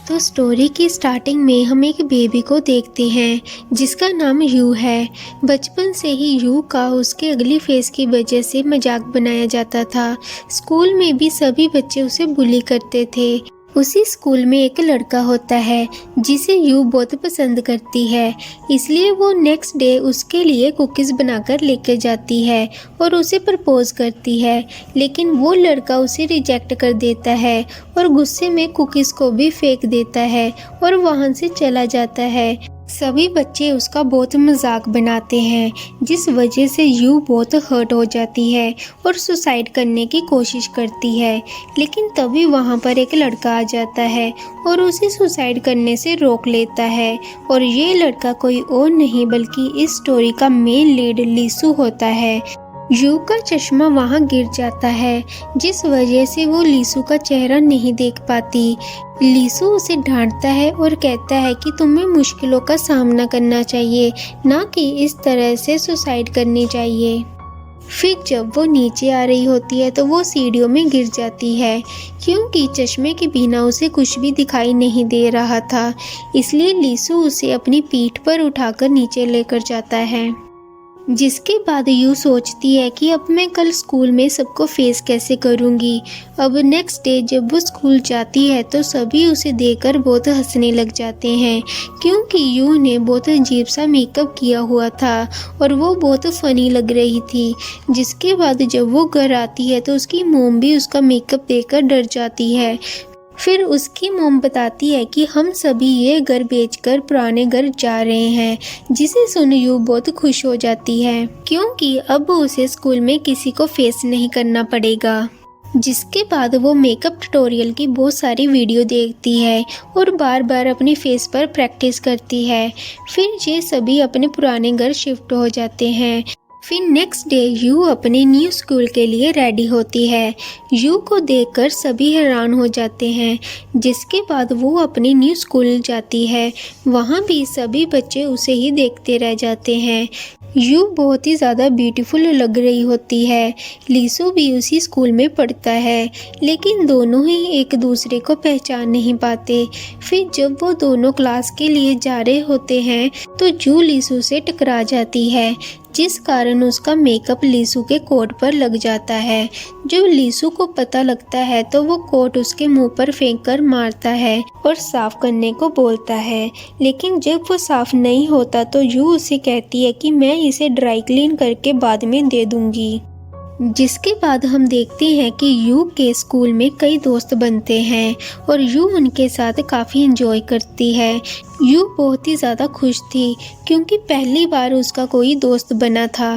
तो स्टोरी की स्टार्टिंग में हम एक बेबी को देखते हैं जिसका नाम यू है। बचपन से ही यू का उसके अगली फेस की वजह से मजाक बनाया जाता था। स्कूल में भी सभी बच्चे उसे बुली करते थे। उसी स्कूल में एक लड़का होता है जिसे यू बहुत पसंद करती है, इसलिए वो नेक्स्ट डे उसके लिए कुकीज़ बनाकर लेकर जाती है और उसे प्रपोज करती है। लेकिन वो लड़का उसे रिजेक्ट कर देता है और गुस्से में कुकीज़ को भी फेंक देता है और वहाँ से चला जाता है। सभी बच्चे उसका बहुत मजाक बनाते हैं, जिस वजह से यू बहुत हर्ट हो जाती है और सुसाइड करने की कोशिश करती है। लेकिन तभी वहाँ पर एक लड़का आ जाता है और उसे सुसाइड करने से रोक लेता है। और ये लड़का कोई और नहीं बल्कि इस स्टोरी का मेन लीड लीसू होता है। यू का चश्मा वहाँ गिर जाता है, जिस वजह से वो लीसू का चेहरा नहीं देख पाती। लीसू उसे डांटता है और कहता है कि तुम्हें मुश्किलों का सामना करना चाहिए, ना कि इस तरह से सुसाइड करनी चाहिए। फिर जब वो नीचे आ रही होती है तो वो सीढ़ियों में गिर जाती है, क्योंकि चश्मे के बिना उसे कुछ भी दिखाई नहीं दे रहा था। इसलिए लीसू उसे अपनी पीठ पर उठाकर नीचे लेकर जाता है। जिसके बाद यू सोचती है कि अब मैं कल स्कूल में सबको फेस कैसे करूंगी। अब नेक्स्ट डे जब वो स्कूल जाती है तो सभी उसे देखकर बहुत हंसने लग जाते हैं, क्योंकि यू ने बहुत अजीब सा मेकअप किया हुआ था और वो बहुत फनी लग रही थी। जिसके बाद जब वो घर आती है तो उसकी मोम भी उसका मेकअप देखकर डर जाती है। फिर उसकी मोम बताती है कि हम सभी ये घर बेचकर पुराने घर जा रहे हैं, जिसे सुन यू बहुत खुश हो जाती है, क्योंकि अब उसे स्कूल में किसी को फेस नहीं करना पड़ेगा। जिसके बाद वो मेकअप ट्यूटोरियल की बहुत सारी वीडियो देखती है और बार बार अपने फेस पर प्रैक्टिस करती है। फिर ये सभी अपने पुराने घर शिफ्ट हो जाते हैं। फिर नेक्स्ट डे यू अपने न्यू स्कूल के लिए रेडी होती है। यू को देखकर सभी हैरान हो जाते हैं। जिसके बाद वो अपने न्यू स्कूल जाती है। वहाँ भी सभी बच्चे उसे ही देखते रह जाते हैं। यू बहुत ही ज़्यादा ब्यूटीफुल लग रही होती है। लीसू भी उसी स्कूल में पढ़ता है, लेकिन दोनों ही एक दूसरे को पहचान नहीं पाते। फिर जब वो दोनों क्लास के लिए जा रहे होते हैं तो यू लीसू से टकरा जाती है, जिस कारण उसका मेकअप लीसू के कोट पर लग जाता है। जब लीसू को पता लगता है तो वो कोट उसके मुंह पर फेंक कर मारता है और साफ करने को बोलता है। लेकिन जब वो साफ नहीं होता तो यू उसे कहती है कि मैं इसे ड्राई क्लीन करके बाद में दे दूंगी। जिसके बाद हम देखते हैं कि यू के स्कूल में कई दोस्त बनते हैं और यू उनके साथ काफ़ी एंजॉय करती है। यू बहुत ही ज़्यादा खुश थी, क्योंकि पहली बार उसका कोई दोस्त बना था।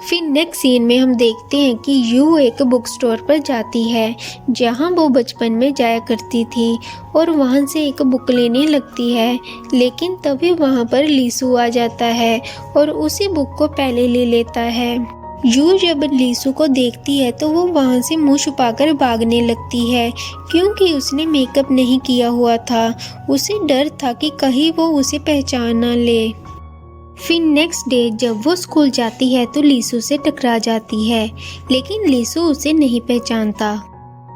फिर नेक्स्ट सीन में हम देखते हैं कि यू एक बुक स्टोर पर जाती है, जहां वो बचपन में जाया करती थी, और वहां से एक बुक लेने लगती है। लेकिन तभी वहां पर लीसू आ जाता है और उसी बुक को पहले ले लेता है। यू जब लीसू को देखती है तो वो वहाँ से मुंह छुपाकर भागने लगती है, क्योंकि उसने मेकअप नहीं किया हुआ था। उसे डर था कि कहीं वो उसे पहचान ना ले। फिर नेक्स्ट डे जब वो स्कूल जाती है तो लीसू से टकरा जाती है, लेकिन लीसू उसे नहीं पहचानता।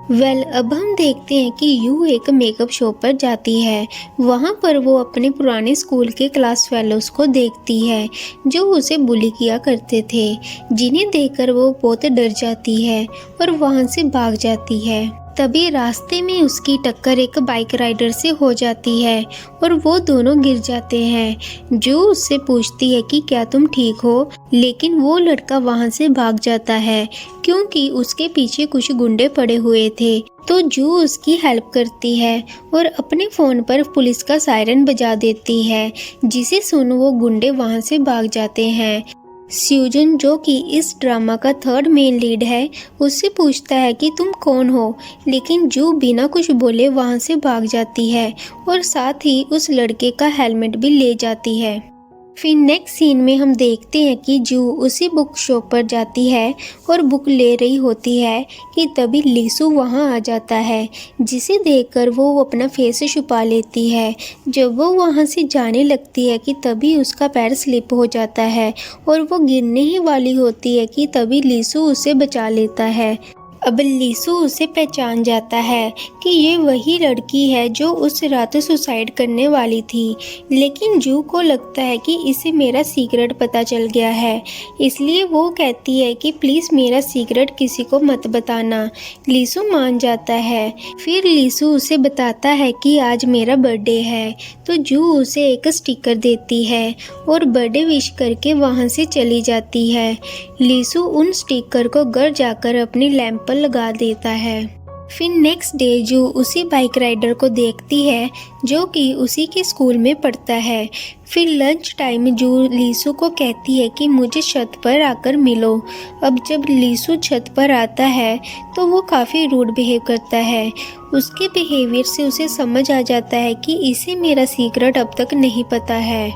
अब हम देखते हैं कि यू एक मेकअप शॉप पर जाती है। वहाँ पर वो अपने पुराने स्कूल के क्लास फेलोज को देखती है, जो उसे बुली किया करते थे, जिन्हें देखकर वो बहुत डर जाती है और वहाँ से भाग जाती है। तभी रास्ते में उसकी टक्कर एक बाइक राइडर से हो जाती है और वो दोनों गिर जाते हैं। जो उससे पूछती है कि क्या तुम ठीक हो, लेकिन वो लड़का वहां से भाग जाता है, क्योंकि उसके पीछे कुछ गुंडे पड़े हुए थे। तो जो उसकी हेल्प करती है और अपने फ़ोन पर पुलिस का सायरन बजा देती है, जिसे सुन वो गुंडे वहां से भाग जाते हैं। स्यूजन, जो कि इस ड्रामा का थर्ड मेन लीड है, उससे पूछता है कि तुम कौन हो, लेकिन जो बिना कुछ बोले वहां से भाग जाती है और साथ ही उस लड़के का हेलमेट भी ले जाती है। फिर नेक्स्ट सीन में हम देखते हैं कि जू उसी बुक शॉप पर जाती है और बुक ले रही होती है कि तभी लीसू वहां आ जाता है, जिसे देखकर वो अपना फेस छुपा लेती है। जब वो वहां से जाने लगती है कि तभी उसका पैर स्लिप हो जाता है और वो गिरने ही वाली होती है कि तभी लीसू उसे बचा लेता है। अब लीसु उसे पहचान जाता है कि ये वही लड़की है जो उस रात सुसाइड करने वाली थी, लेकिन जू को लगता है कि इसे मेरा सीक्रेट पता चल गया है, इसलिए वो कहती है कि प्लीज़ मेरा सीक्रेट किसी को मत बताना। लीसु मान जाता है। फिर लीसु उसे बताता है कि आज मेरा बर्थडे है, तो जू उसे एक स्टिकर देती है और बर्थडे विश करके वहाँ से चली जाती है। लीसु उन स्टिकर को घर जाकर अपनी लैंप पर लगा देता है। फिर नेक्स्ट डे जू उसी बाइक राइडर को देखती है जो कि उसी के स्कूल में पढ़ता है। फिर लंच टाइम जू लीसु को कहती है कि मुझे छत पर आकर मिलो। अब जब लीसु छत पर आता है तो वो काफ़ी रूड बिहेव करता है। उसके बिहेवियर से उसे समझ आ जाता है कि इसे मेरा सीक्रेट अब तक नहीं पता है।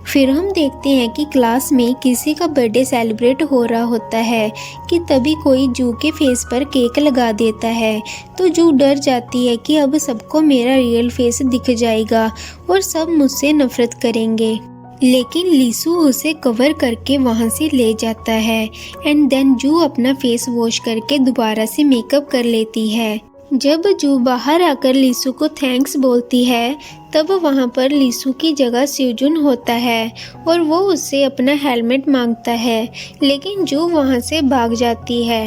फिर हम देखते हैं कि क्लास में किसी का बर्थडे सेलिब्रेट हो रहा होता है कि तभी कोई जू के फेस पर केक लगा देता है, तो जू डर जाती है कि अब सबको मेरा रियल फेस दिख जाएगा और सब मुझसे नफरत करेंगे। लेकिन लीसु उसे कवर करके वहाँ से ले जाता है एंड देन जू अपना फेस वॉश करके दोबारा से मेकअप कर लेती है। जब जू बाहर आकर लीसु को थैंक्स बोलती है तब वहाँ पर लीसु की जगह स्यूजुन होता है और वो उससे अपना हेलमेट मांगता है, लेकिन जू वहाँ से भाग जाती है।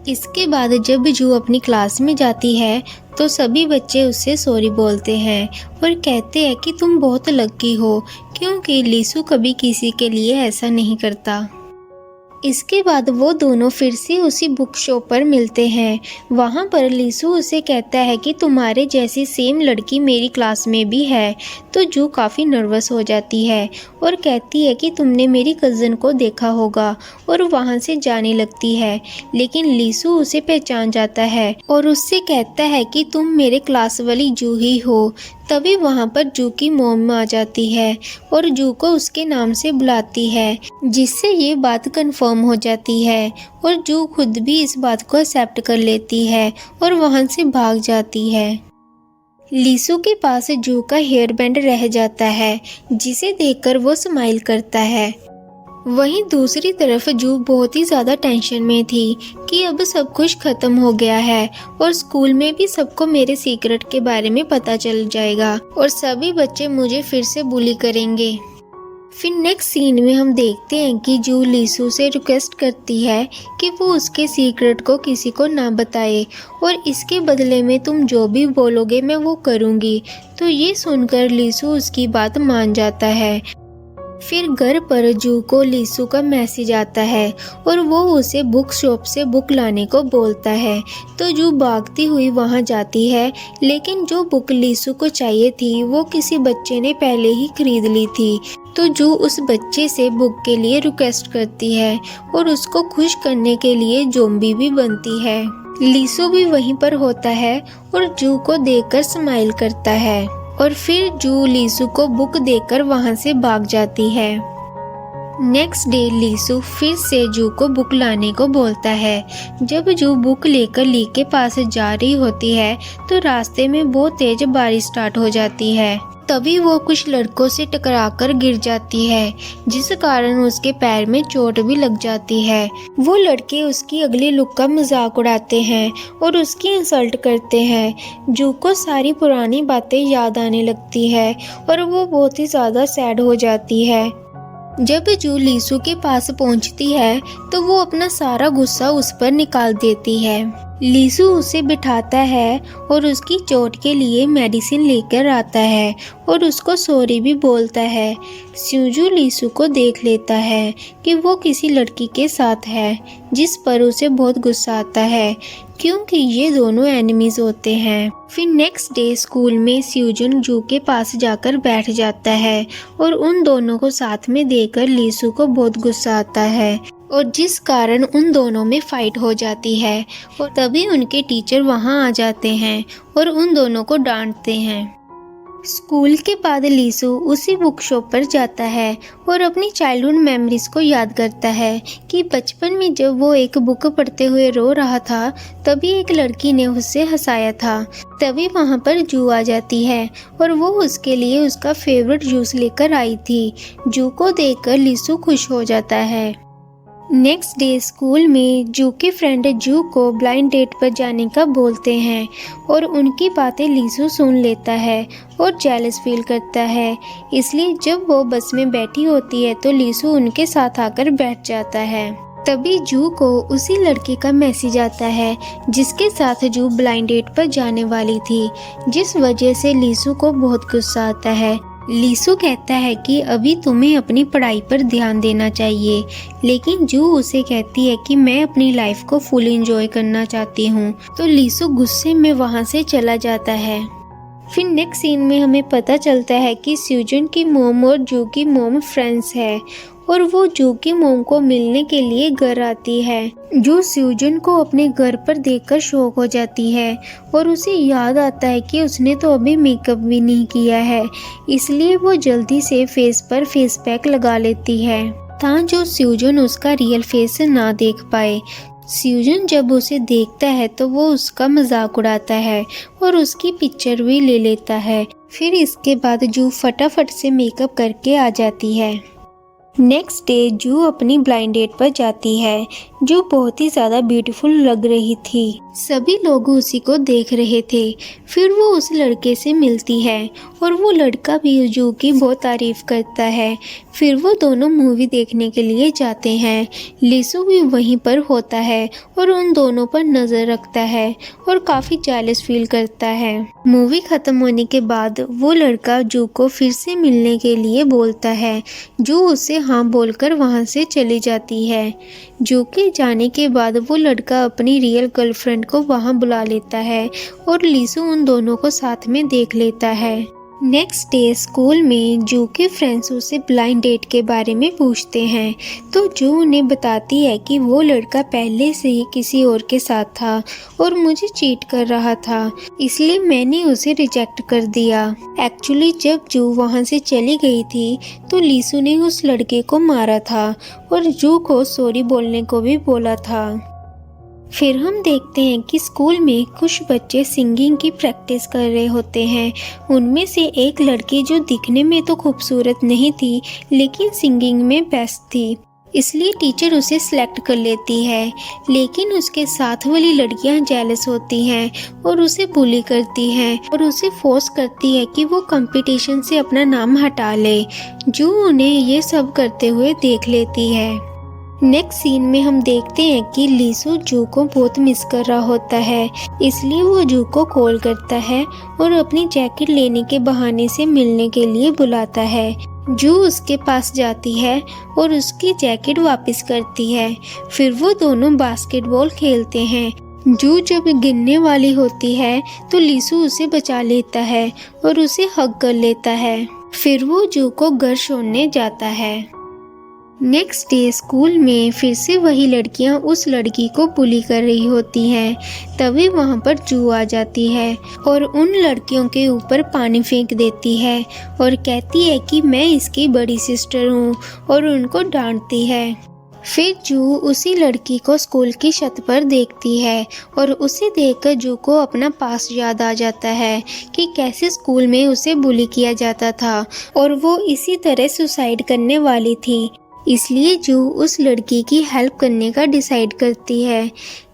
इसके बाद जब जू अपनी क्लास में जाती है तो सभी बच्चे उससे सॉरी बोलते हैं और कहते हैं कि तुम बहुत लकी हो, क्योंकि लीसु कभी किसी के लिए ऐसा नहीं करता। इसके बाद वो दोनों फिर से उसी बुक शॉप पर मिलते हैं। वहाँ पर लीसु उसे कहता है कि तुम्हारे जैसी सेम लड़की मेरी क्लास में भी है, तो जू काफ़ी नर्वस हो जाती है और कहती है कि तुमने मेरी कज़न को देखा होगा और वहाँ से जाने लगती है। लेकिन लीसु उसे पहचान जाता है और उससे कहता है कि तुम मेरे क्लास वाली जू ही हो। तभी वहाँ पर जू की मॉम आ जाती है और जू को उसके नाम से बुलाती है, जिससे ये बात कंफर्म हो जाती है और जू खुद भी इस बात को एक्सेप्ट कर लेती है और वहाँ से भाग जाती है। लीसु के पास जू का हेयर बैंड रह जाता है, जिसे देखकर वो स्माइल करता है। वहीं दूसरी तरफ जू बहुत ही ज़्यादा टेंशन में थी कि अब सब कुछ ख़त्म हो गया है और स्कूल में भी सबको मेरे सीक्रेट के बारे में पता चल जाएगा और सभी बच्चे मुझे फिर से बुली करेंगे। फिर नेक्स्ट सीन में हम देखते हैं कि जू लीसु से रिक्वेस्ट करती है कि वो उसके सीक्रेट को किसी को ना बताए और इसके बदले में तुम जो भी बोलोगे मैं वो करूँगी। तो ये सुनकर लीसु उसकी बात मान जाता है। फिर घर पर जू को लीसु का मैसेज आता है और वो उसे बुक शॉप से बुक लाने को बोलता है, तो जू भागती हुई वहाँ जाती है। लेकिन जो बुक लीसु को चाहिए थी वो किसी बच्चे ने पहले ही खरीद ली थी, तो जू उस बच्चे से बुक के लिए रिक्वेस्ट करती है और उसको खुश करने के लिए ज़ॉम्बी भी बनती है। लीसु भी वहीं पर होता है और जू को देखकर स्माइल करता है और फिर जू लीसु को बुक देकर वहाँ से भाग जाती है। नेक्स्ट डे लीसु फिर से जू को बुक लाने को बोलता है। जब जू बुक लेकर ली के पास जा रही होती है तो रास्ते में बहुत तेज बारिश स्टार्ट हो जाती है। तभी वो कुछ लड़कों से टकराकर गिर जाती है, जिस कारण उसके पैर में चोट भी लग जाती है। वो लड़के उसकी अगली लुक का मजाक उड़ाते हैं और उसकी इंसल्ट करते हैं। जू को सारी पुरानी बातें याद आने लगती है और वो बहुत ही ज़्यादा सैड हो जाती है। जब जू लीसु के पास पहुंचती है तो वो अपना सारा गुस्सा उस पर निकाल देती है। लीसु उसे बिठाता है और उसकी चोट के लिए मेडिसिन लेकर आता है और उसको सॉरी भी बोलता है। स्यूजू लीसु को देख लेता है कि वो किसी लड़की के साथ है, जिस पर उसे बहुत गुस्सा आता है क्योंकि ये दोनों एनिमीज होते हैं। फिर नेक्स्ट डे स्कूल में स्यूजन जू के पास जाकर बैठ जाता है और उन दोनों को साथ में देखकर लीसु को बहुत गुस्सा आता है और जिस कारण उन दोनों में फाइट हो जाती है और तभी उनके टीचर वहां आ जाते हैं और उन दोनों को डांटते हैं। स्कूल के बाद लीसु उसी बुक शॉप पर जाता है और अपनी चाइल्डहुड मेमोरीज को याद करता है कि बचपन में जब वो एक बुक पढ़ते हुए रो रहा था तभी एक लड़की ने उससे हंसाया था। तभी वहाँ पर जू आ जाती है और वो उसके लिए उसका फेवरेट जूस लेकर आई थी। जू को देखकर लीसु खुश हो जाता है। नेक्स्ट डे स्कूल में जू के फ्रेंड जू को ब्लाइंड डेट पर जाने का बोलते हैं और उनकी बातें लीसू सुन लेता है और जेलस फील करता है। इसलिए जब वो बस में बैठी होती है तो लीसू उनके साथ आकर बैठ जाता है। तभी जू को उसी लड़के का मैसेज आता है जिसके साथ जू ब्लाइंड डेट पर जाने वाली थी, जिस वजह से लीसू को बहुत गुस्सा आता है। लीसू कहता है कि अभी तुम्हें अपनी पढ़ाई पर ध्यान देना चाहिए, लेकिन जू उसे कहती है कि मैं अपनी लाइफ को फुल एंजॉय करना चाहती हूँ। तो लीसू गुस्से में वहाँ से चला जाता है। फिर नेक्स्ट सीन में हमें पता चलता है कि स्यूजन की मोम और जू की मोम फ्रेंड्स है और वो जू की मोम को मिलने के लिए घर आती है। जो स्यूजन को अपने घर पर देखकर शॉक हो जाती है और उसे याद आता है कि उसने तो अभी मेकअप भी नहीं किया है, इसलिए वो जल्दी से फेस पर फेस पैक लगा लेती है ताकि जो स्यूजन उसका रियल फेस ना देख पाए। स्यूजन जब उसे देखता है तो वो उसका मजाक उड़ाता है और उसकी पिक्चर भी ले लेता है। फिर इसके बाद जू फटाफट से मेकअप करके आ जाती है। नेक्स्ट डे जू अपनी ब्लाइंड डेट पर जाती है, जो बहुत ही ज़्यादा ब्यूटीफुल लग रही थी। सभी लोग उसी को देख रहे थे। फिर वो उस लड़के से मिलती है और वो लड़का भी जू की बहुत तारीफ करता है। फिर वो दोनों मूवी देखने के लिए जाते हैं। लीसू भी वहीं पर होता है और उन दोनों पर नज़र रखता है और काफ़ी जेलस फील करता है। मूवी ख़त्म होने के बाद वो लड़का जू को फिर से मिलने के लिए बोलता है। जू उसे हाँ बोलकर वहाँ से चली जाती है। जू के जाने के बाद वो लड़का अपनी रियल गर्लफ्रेंड को वहाँ बुला लेता है और लीसू उन दोनों को साथ में देख लेता है। नेक्स्ट डे स्कूल में जू के फ्रेंड्स उसे ब्लाइंड डेट के बारे में पूछते हैं, तो जू उन्हें बताती है कि वो लड़का पहले से ही किसी और के साथ था और मुझे चीट कर रहा था, इसलिए मैंने उसे रिजेक्ट कर दिया। एक्चुअली जब जू वहाँ से चली गई थी तो लीसू ने उस लड़के को मारा था और जू को सॉरी बोलने को भी बोला था। फिर हम देखते हैं कि स्कूल में कुछ बच्चे सिंगिंग की प्रैक्टिस कर रहे होते हैं। उनमें से एक लड़की जो दिखने में तो खूबसूरत नहीं थी लेकिन सिंगिंग में बेस्ट थी, इसलिए टीचर उसे सिलेक्ट कर लेती है। लेकिन उसके साथ वाली लड़कियां जेलस होती हैं और उसे बुली करती हैं और उसे फोर्स करती है कि वो कंपटीशन से अपना नाम हटा ले। जो उन्हें ये सब करते हुए देख लेती है। नेक्स्ट सीन में हम देखते हैं कि लीसू जू को बहुत मिस कर रहा होता है, इसलिए वो जू को कॉल करता है और अपनी जैकेट लेने के बहाने से मिलने के लिए बुलाता है। जू उसके पास जाती है और उसकी जैकेट वापस करती है। फिर वो दोनों बास्केटबॉल खेलते हैं। जू जब गिरने वाली होती है तो लीसू उसे बचा लेता है और उसे हग कर लेता है। फिर वो जू को घर छोड़ने जाता है। नेक्स्ट डे स्कूल में फिर से वही लड़कियां उस लड़की को बुली कर रही होती हैं। तभी वहां पर जू आ जाती है और उन लड़कियों के ऊपर पानी फेंक देती है और कहती है कि मैं इसकी बड़ी सिस्टर हूँ और उनको डांटती है। फिर जू उसी लड़की को स्कूल की छत पर देखती है और उसे देखकर जू को अपना पास याद आ जाता है कि कैसे स्कूल में उसे बुली किया जाता था और वो इसी तरह सुसाइड करने वाली थी। इसलिए जू उस लड़की की हेल्प करने का डिसाइड करती है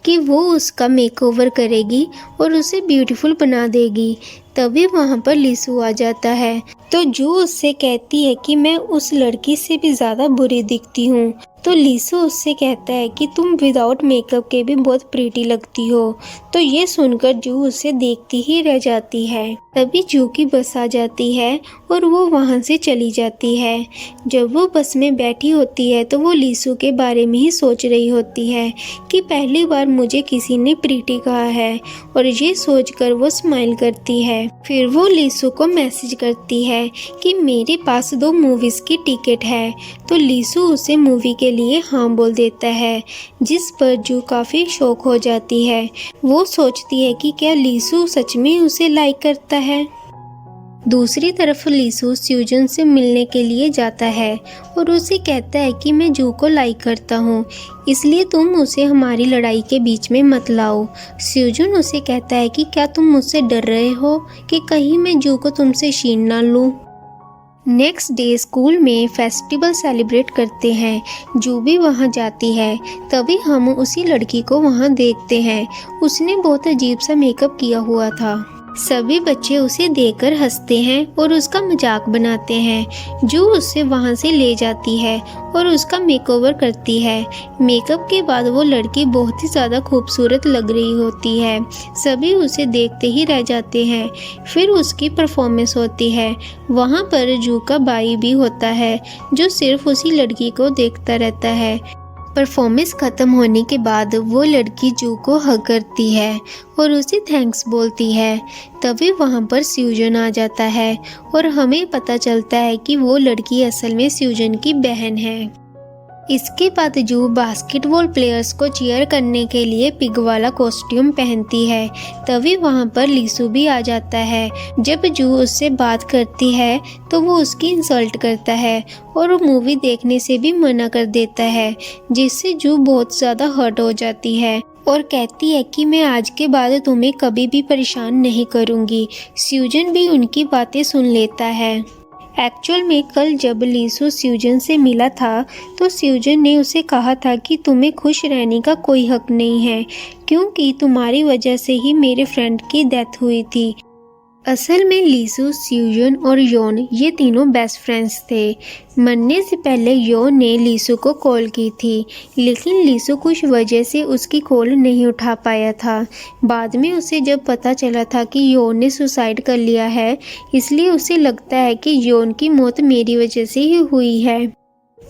कि वो उसका मेकओवर करेगी और उसे ब्यूटीफुल बना देगी। तभी वहाँ पर लीसू आ जाता है तो जू उससे कहती है कि मैं उस लड़की से भी ज़्यादा बुरी दिखती हूँ। तो लीसू उससे कहता है कि तुम विदाउट मेकअप के भी बहुत प्रीटी लगती हो। तो ये सुनकर जू उसे देखती ही रह जाती है। तभी जू की बस आ जाती है और वो वहाँ से चली जाती है। जब वो बस में बैठी होती है तो वो लीसू के बारे में ही सोच रही होती है कि पहली बार मुझे किसी ने प्रीटी कहा है, और ये सोचकर वो स्माइल करती है। फिर वो लीसू को मैसेज करती है कि मेरे पास 2 मूवीज़ की टिकट है। तो लीसू उसे मूवी के लिए हाँ बोल देता है, जिस पर जू काफ़ी शॉक हो जाती है। वो सोचती है कि क्या लीसू सच में उसे लाइक करता है। दूसरी तरफ लीसू स्यूजन से मिलने के लिए जाता है और उसे कहता है कि मैं जू को लाइक करता हूँ, इसलिए तुम उसे हमारी लड़ाई के बीच में मत लाओ। स्यूजन उसे कहता है कि क्या तुम मुझसे डर रहे हो कि कहीं मैं जू को तुमसे छीन ना लूँ। नेक्स्ट डे स्कूल में फेस्टिवल सेलिब्रेट करते हैं। जो भी वहाँ जाती है तभी हम उसी लड़की को वहाँ देखते हैं। उसने बहुत अजीब सा मेकअप किया हुआ था। सभी बच्चे उसे देखकर हंसते हैं और उसका मजाक बनाते हैं। जो उससे वहाँ से ले जाती है और उसका मेकओवर करती है। मेकअप के बाद वो लड़की बहुत ही ज़्यादा खूबसूरत लग रही होती है। सभी उसे देखते ही रह जाते हैं। फिर उसकी परफॉर्मेंस होती है। वहाँ पर जू का भाई भी होता है जो सिर्फ उसी लड़की को देखता रहता है। परफॉर्मेंस ख़त्म होने के बाद वो लड़की जू को हग करती है और उसे थैंक्स बोलती है। तभी वहाँ पर स्यूजन आ जाता है और हमें पता चलता है कि वो लड़की असल में स्यूजन की बहन है। इसके बाद जू बास्केटबॉल प्लेयर्स को चीयर करने के लिए पिग वाला कॉस्ट्यूम पहनती है। तभी वहाँ पर लीसू भी आ जाता है। जब जू उससे बात करती है तो वो उसकी इंसल्ट करता है और मूवी देखने से भी मना कर देता है, जिससे जू बहुत ज़्यादा हर्ट हो जाती है और कहती है कि मैं आज के बाद तुम्हें कभी भी परेशान नहीं करूँगी। स्यूजन भी उनकी बातें सुन लेता है। एक्चुअल में कल जब लीसू स्यूजन से मिला था तो स्यूजन ने उसे कहा था कि तुम्हें खुश रहने का कोई हक नहीं है, क्योंकि तुम्हारी वजह से ही मेरे फ्रेंड की डेथ हुई थी। असल में लीसू, स्यूजन और योन ये तीनों बेस्ट फ्रेंड्स थे। मरने से पहले योन ने लीसू को कॉल की थी, लेकिन लीसू कुछ वजह से उसकी कॉल नहीं उठा पाया था। बाद में उसे जब पता चला था कि योन ने सुसाइड कर लिया है, इसलिए उसे लगता है कि योन की मौत मेरी वजह से ही हुई है।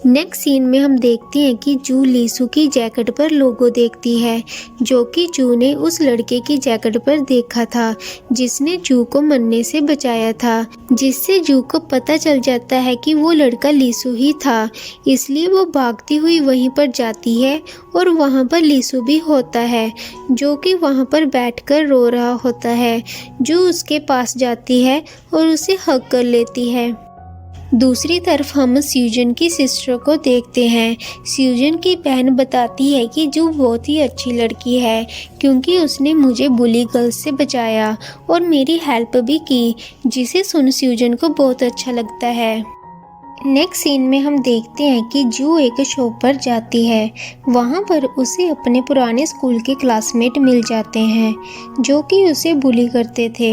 नेक्स्ट सीन में हम देखते हैं कि जू लीसू की जैकेट पर लोगो देखती है, जो कि जू ने उस लड़के की जैकेट पर देखा था जिसने जू को मरने से बचाया था, जिससे जू को पता चल जाता है कि वो लड़का लीसू ही था। इसलिए वो भागती हुई वहीं पर जाती है और वहाँ पर लीसू भी होता है, जो कि वहाँ पर बैठकर रो रहा होता है। जू उसके पास जाती है और उसे हग कर लेती है। दूसरी तरफ हम स्यूजन की सिस्टर को देखते हैं। स्यूजन की बहन बताती है कि जू बहुत ही अच्छी लड़की है, क्योंकि उसने मुझे बुली गर्ल्स से बचाया और मेरी हेल्प भी की, जिसे सुन स्यूजन को बहुत अच्छा लगता है। नेक्स्ट सीन में हम देखते हैं कि जू एक शॉप पर जाती है। वहाँ पर उसे अपने पुराने स्कूल के क्लासमेट मिल जाते हैं, जो कि उसे बुली करते थे।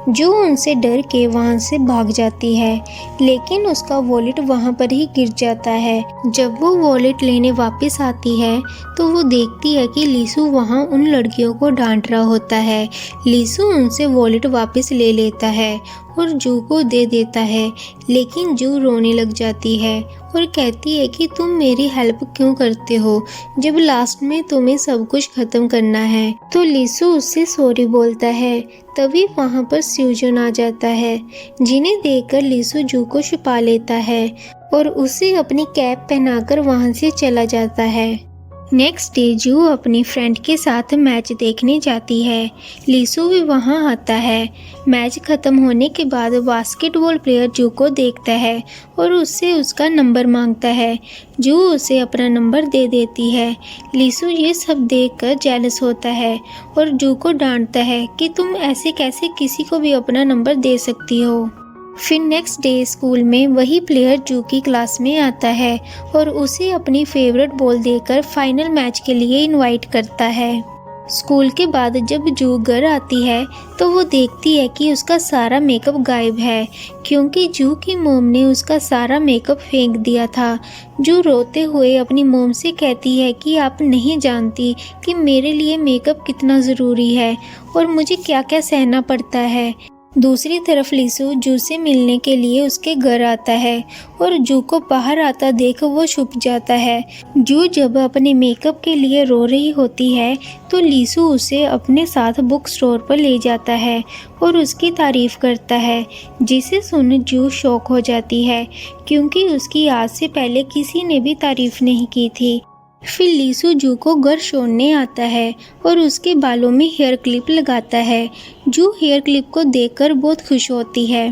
जू उनसे डर के वहाँ से भाग जाती है, लेकिन उसका वॉलेट वहाँ पर ही गिर जाता है। जब वो वॉलेट लेने वापस आती है तो वो देखती है कि लीसू वहाँ उन लड़कियों को डांट रहा होता है। लीसू उनसे वॉलेट वापस ले लेता है और जू को दे देता है, लेकिन जू रोने लग जाती है और कहती है कि तुम मेरी हेल्प क्यों करते हो जब लास्ट में तुम्हें सब कुछ खत्म करना है। तो लीसू उससे सॉरी बोलता है। तभी वहाँ पर स्यूजन आ जाता है, जिन्हें देखकर लीसू जू को छुपा लेता है और उसे अपनी कैप पहनाकर वहाँ से चला जाता है। नेक्स्ट डे जू अपनी फ्रेंड के साथ मैच देखने जाती है। लीसू भी वहाँ आता है। मैच ख़त्म होने के बाद बास्केटबॉल प्लेयर जू को देखता है और उससे उसका नंबर मांगता है। जू उसे अपना नंबर दे देती है। लीसू ये सब देखकर जेलस होता है और जू को डांटता है कि तुम ऐसे कैसे किसी को भी अपना नंबर दे सकती हो। फिर नेक्स्ट डे स्कूल में वही प्लेयर जू की क्लास में आता है और उसे अपनी फेवरेट बॉल देकर फाइनल मैच के लिए इनवाइट करता है। स्कूल के बाद जब जू घर आती है तो वो देखती है कि उसका सारा मेकअप गायब है, क्योंकि जू की मोम ने उसका सारा मेकअप फेंक दिया था। जू रोते हुए अपनी मोम से कहती है कि आप नहीं जानती कि मेरे लिए मेकअप कितना ज़रूरी है और मुझे क्या क्या सहना पड़ता है। दूसरी तरफ लीसू जू से मिलने के लिए उसके घर आता है और जू को बाहर आता देख वो छुप जाता है। जू जब अपने मेकअप के लिए रो रही होती है तो लीसू उसे अपने साथ बुक स्टोर पर ले जाता है और उसकी तारीफ करता है, जिसे सुन जू शॉक हो जाती है, क्योंकि उसकी आज से पहले किसी ने भी तारीफ नहीं की थी। फिर लीसू जू को घर छोड़ने आता है और उसके बालों में हेयर क्लिप लगाता है। जू हेयर क्लिप को देखकर बहुत खुश होती है।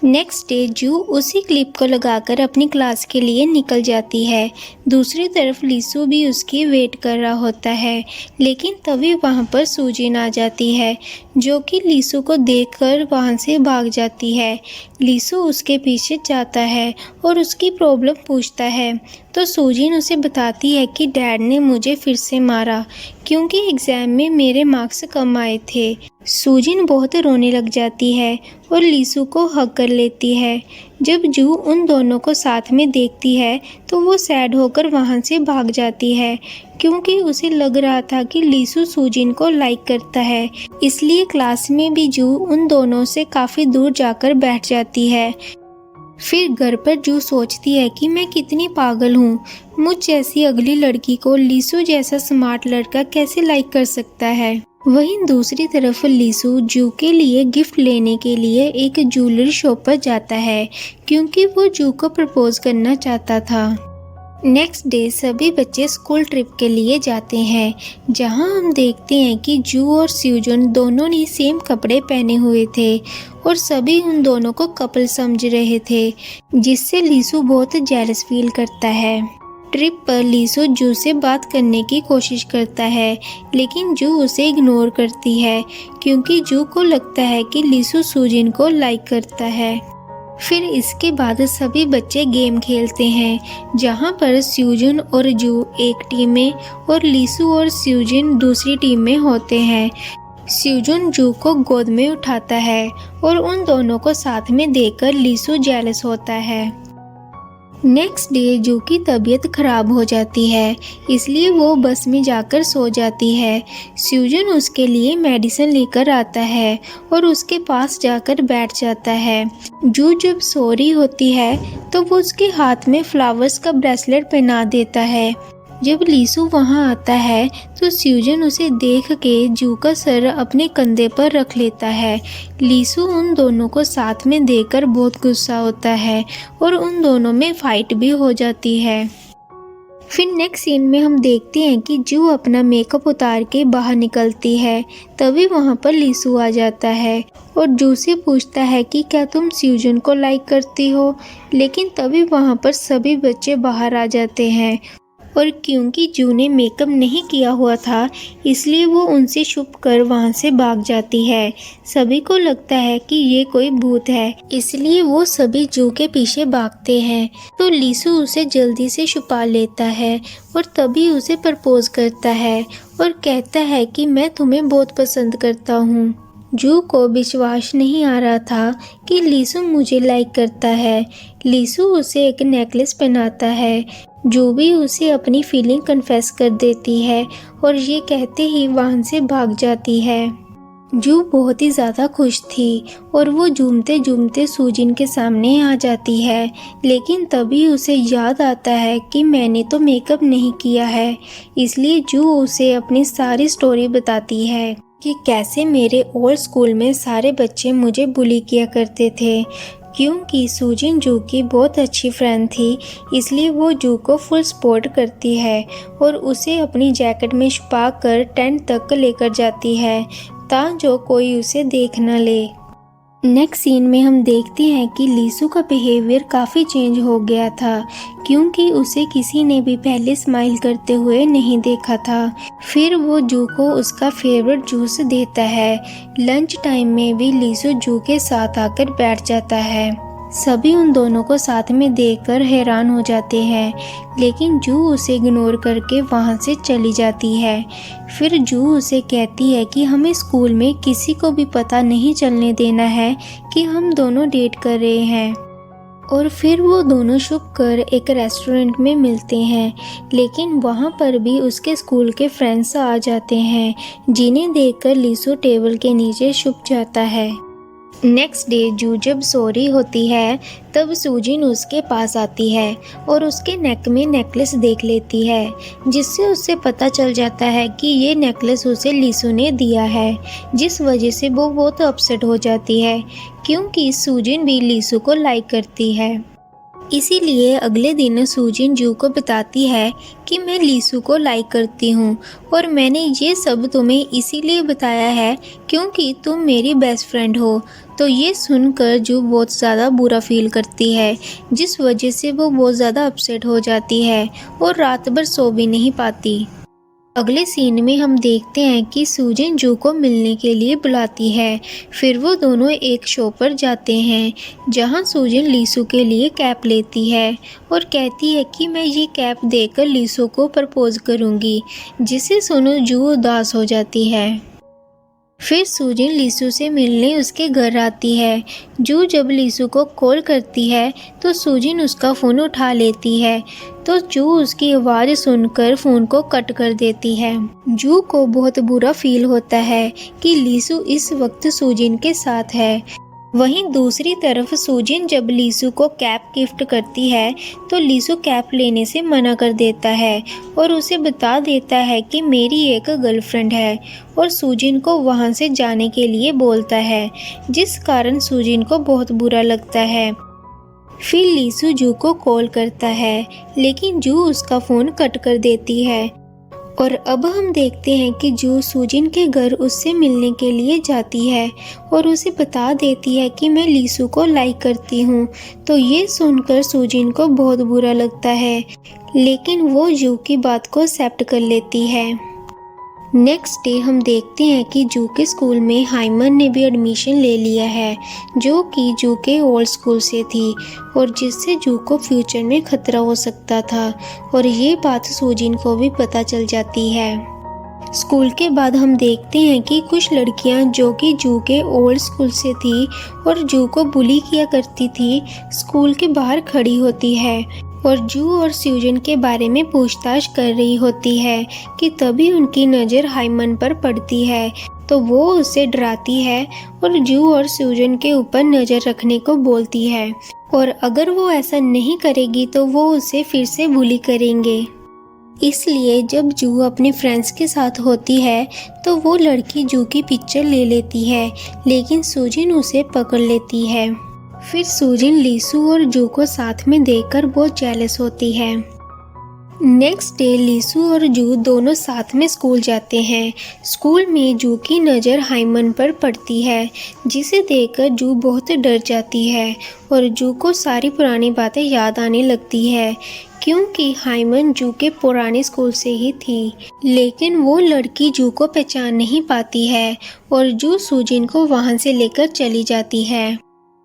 नेक्स्ट डे जू उसी क्लिप को लगाकर अपनी क्लास के लिए निकल जाती है। दूसरी तरफ लीसू भी उसकी वेट कर रहा होता है, लेकिन तभी वहाँ पर सूजिन आ जाती है, जो कि लीसू को देखकर वहाँ से भाग जाती है। लीसू उसके पीछे जाता है और उसकी प्रॉब्लम पूछता है, तो सूजिन उसे बताती है कि डैड ने मुझे फिर से मारा क्योंकि एग्ज़ाम में मेरे मार्क्स कम आए थे। सूजिन बहुत रोने लग जाती है और लीसू को हग कर लेती है। जब जू उन दोनों को साथ में देखती है तो वो सैड होकर वहाँ से भाग जाती है, क्योंकि उसे लग रहा था कि लीसू सूजिन को लाइक करता है। इसलिए क्लास में भी जू उन दोनों से काफ़ी दूर जाकर बैठ जाती है। फिर घर पर जू सोचती है कि मैं कितनी पागल हूँ, मुझ जैसी अगली लड़की को लीसू जैसा स्मार्ट लड़का कैसे लाइक कर सकता है। वहीं दूसरी तरफ लीसू जू के लिए गिफ्ट लेने के लिए एक ज्वेलरी शॉप पर जाता है, क्योंकि वो जू को प्रपोज करना चाहता था। नेक्स्ट डे सभी बच्चे स्कूल ट्रिप के लिए जाते हैं, जहां हम देखते हैं कि जू और स्यूजन दोनों ने सेम कपड़े पहने हुए थे और सभी उन दोनों को कपल समझ रहे थे, जिससे लीसू बहुत जेलस फील करता है। ट्रिप पर लीसू जू से बात करने की कोशिश करता है, लेकिन जू उसे इग्नोर करती है, क्योंकि जू को लगता है कि लीसू सूजिन को लाइक करता है। फिर इसके बाद सभी बच्चे गेम खेलते हैं, जहां पर स्यूजन और जू एक टीम में और लीसू और स्यूजन दूसरी टीम में होते हैं। स्यूजन जू को गोद में उठाता है और उन दोनों को साथ में देखकर लीसू जेलस होता है। नेक्स्ट डे जू की तबीयत खराब हो जाती है, इसलिए वो बस में जाकर सो जाती है। स्यूजन उसके लिए मेडिसिन लेकर आता है और उसके पास जाकर बैठ जाता है। जू जब सो रही होती है तो वो उसके हाथ में फ्लावर्स का ब्रेसलेट पहना देता है। जब लीसू वहाँ आता है तो स्यूजन उसे देख के जू का सर अपने कंधे पर रख लेता है। लीसू उन दोनों को साथ में देखकर बहुत गुस्सा होता है और उन दोनों में फाइट भी हो जाती है। फिर नेक्स्ट सीन में हम देखते हैं कि जू अपना मेकअप उतार के बाहर निकलती है। तभी वहाँ पर लीसू आ जाता है और जू से पूछता है कि क्या तुम स्यूजन को लाइक करती हो, लेकिन तभी वहाँ पर सभी बच्चे बाहर आ जाते हैं और क्योंकि जू ने मेकअप नहीं किया हुआ था, इसलिए वो उनसे छुप कर वहाँ से भाग जाती है। सभी को लगता है कि ये कोई भूत है, इसलिए वो सभी जू के पीछे भागते हैं। तो लीसू उसे जल्दी से छुपा लेता है और तभी उसे प्रपोज करता है और कहता है कि मैं तुम्हें बहुत पसंद करता हूँ। जू को विश्वास नहीं आ रहा था कि लीसू मुझे लाइक करता है। लीसू उसे एक नेकलेस पहनाता है। जू भी उसे अपनी फीलिंग कन्फेस कर देती है और ये कहते ही वहाँ से भाग जाती है। जू बहुत ही ज़्यादा खुश थी और वो झूमते झूमते सूजिन के सामने आ जाती है, लेकिन तभी उसे याद आता है कि मैंने तो मेकअप नहीं किया है। इसलिए जू उसे अपनी सारी स्टोरी बताती है कि कैसे मेरे ओल्ड स्कूल में सारे बच्चे मुझे बुली किया करते थे। क्योंकि सूजिन जू की बहुत अच्छी फ्रेंड थी, इसलिए वो जू को फुल सपोर्ट करती है और उसे अपनी जैकेट में छुपा कर टेंट तक लेकर जाती है, ताकि कोई उसे देख न ले। नेक्स्ट सीन में हम देखते हैं कि लीसू का बिहेवियर काफ़ी चेंज हो गया था, क्योंकि उसे किसी ने भी पहले स्माइल करते हुए नहीं देखा था। फिर वो जू को उसका फेवरेट जूस देता है। लंच टाइम में भी लीसू जू के साथ आकर बैठ जाता है। सभी उन दोनों को साथ में देखकर हैरान हो जाते हैं, लेकिन जू उसे इग्नोर करके वहाँ से चली जाती है। फिर जू उसे कहती है कि हमें स्कूल में किसी को भी पता नहीं चलने देना है कि हम दोनों डेट कर रहे हैं। और फिर वो दोनों छुप कर एक रेस्टोरेंट में मिलते हैं, लेकिन वहाँ पर भी उसके स्कूल के फ्रेंड्स आ जाते हैं, जिन्हें देखकर लीसू टेबल के नीचे छुप जाता है। नेक्स्ट डे जू जब सो रही होती है तब सूजिन उसके पास आती है और उसके नेक में नेकलेस देख लेती है, जिससे उसे पता चल जाता है कि ये नेकलेस उसे लीसू ने दिया है, जिस वजह से वो बहुत अपसेट हो जाती है, क्योंकि सूजिन भी लीसू को लाइक करती है। इसीलिए अगले दिन सूजिन जू को बताती है कि मैं लीसू को लाइक करती हूँ और मैंने ये सब तुम्हें इसीलिए बताया है क्योंकि तुम मेरी बेस्ट फ्रेंड हो। तो ये सुनकर जू बहुत ज़्यादा बुरा फील करती है, जिस वजह से वो बहुत ज़्यादा अपसेट हो जाती है और रात भर सो भी नहीं पाती। अगले सीन में हम देखते हैं कि सूजिन जू को मिलने के लिए बुलाती है। फिर वो दोनों एक शो पर जाते हैं जहां सूजिन लीसू के लिए कैप लेती है और कहती है कि मैं ये कैप देकर लीसू को प्रपोज करूंगी, जिसे सुनो जू उदास हो जाती है। फिर सूजिन लीसू से मिलने उसके घर आती है। जू जब लीसू को कॉल करती है तो सूजिन उसका फ़ोन उठा लेती है, तो जू उसकी आवाज़ सुनकर फ़ोन को कट कर देती है। जू को बहुत बुरा फील होता है कि लीसू इस वक्त सूजिन के साथ है। वहीं दूसरी तरफ सूजिन जब लीसू को कैप गिफ्ट करती है तो लीसू कैप लेने से मना कर देता है और उसे बता देता है कि मेरी एक गर्लफ्रेंड है और सूजिन को वहां से जाने के लिए बोलता है, जिस कारण सूजिन को बहुत बुरा लगता है। फिर लीसू जू को कॉल करता है लेकिन जू उसका फ़ोन कट कर देती है और अब हम देखते हैं कि जू सूजिन के घर उससे मिलने के लिए जाती है और उसे बता देती है कि मैं लीसू को लाइक करती हूँ। तो ये सुनकर सूजिन को बहुत बुरा लगता है, लेकिन वो जू की बात को एक्सेप्ट कर लेती है। नेक्स्ट डे हम देखते हैं कि जू के स्कूल में हाइमन ने भी एडमिशन ले लिया है, जो कि जू के ओल्ड स्कूल से थी और जिससे जू को फ्यूचर में खतरा हो सकता था और ये बात सूजिन को भी पता चल जाती है। स्कूल के बाद हम देखते हैं कि कुछ लड़कियां जो कि जू के ओल्ड स्कूल से थी और जू को बुली किया करती थी, स्कूल के बाहर खड़ी होती है और जू और सूजिन के बारे में पूछताछ कर रही होती है कि तभी उनकी नज़र हाइमन पर पड़ती है, तो वो उसे डराती है और जू और सूजिन के ऊपर नज़र रखने को बोलती है और अगर वो ऐसा नहीं करेगी तो वो उसे फिर से बुली करेंगे। इसलिए जब जू अपने फ्रेंड्स के साथ होती है तो वो लड़की जू की पिक्चर ले लेती है, लेकिन सूजिन उसे पकड़ लेती है। फिर सूजिन लीसू और जू को साथ में देखकर बहुत जेलस होती है। नेक्स्ट डे लीसू और जू दोनों साथ में स्कूल जाते हैं। स्कूल में जू की नज़र हाइमन पर पड़ती है, जिसे देखकर जू बहुत डर जाती है और जू को सारी पुरानी बातें याद आने लगती है, क्योंकि हाइमन जू के पुराने स्कूल से ही थी। लेकिन वो लड़की जू को पहचान नहीं पाती है और जू सूजिन को वहाँ से लेकर चली जाती है।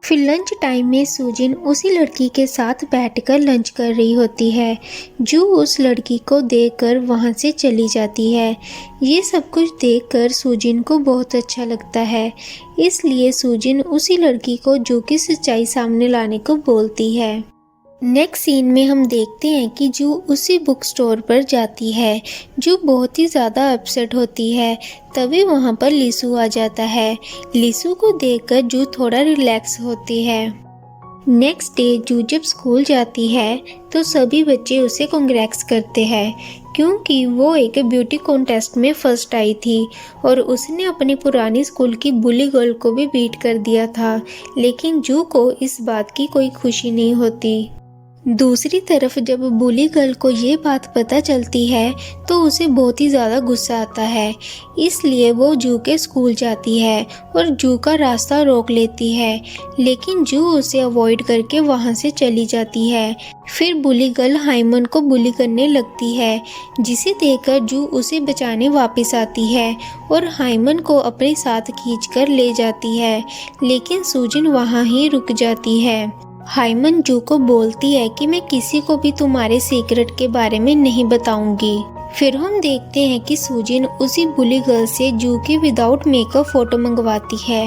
फिर लंच टाइम में सूजिन उसी लड़की के साथ बैठकर लंच कर रही होती है। जू उस लड़की को देखकर वहाँ से चली जाती है। ये सब कुछ देखकर सूजिन को बहुत अच्छा लगता है, इसलिए सूजिन उसी लड़की को जू की सच्चाई सामने लाने को बोलती है। नेक्स्ट सीन में हम देखते हैं कि जू उसी बुक स्टोर पर जाती है। जू बहुत ही ज़्यादा अपसेट होती है, तभी वहाँ पर लीसू आ जाता है। लीसू को देखकर जू थोड़ा रिलैक्स होती है। नेक्स्ट डे जू जब स्कूल जाती है तो सभी बच्चे उसे कांग्रेट्स करते हैं, क्योंकि वो एक ब्यूटी कॉन्टेस्ट में फर्स्ट आई थी और उसने अपनी पुरानी स्कूल की बुली गर्ल को भी बीट कर दिया था। लेकिन जू को इस बात की कोई खुशी नहीं होती। दूसरी तरफ जब बुली गर्ल को ये बात पता चलती है तो उसे बहुत ही ज़्यादा गुस्सा आता है, इसलिए वो जू के स्कूल जाती है और जू का रास्ता रोक लेती है, लेकिन जू उसे अवॉइड करके वहाँ से चली जाती है। फिर बुली गर्ल हाइमन को बुली करने लगती है, जिसे देखकर जू उसे बचाने वापस आती है और हाइमन को अपने साथ खींचकर ले जाती है, लेकिन सूजिन वहाँ ही रुक जाती है। हाइमन जू को बोलती है कि मैं किसी को भी तुम्हारे सीक्रेट के बारे में नहीं बताऊंगी। फिर हम देखते हैं कि सूजिन उसी बुली गर्ल से जू की विदाउट मेकअप फोटो मंगवाती है।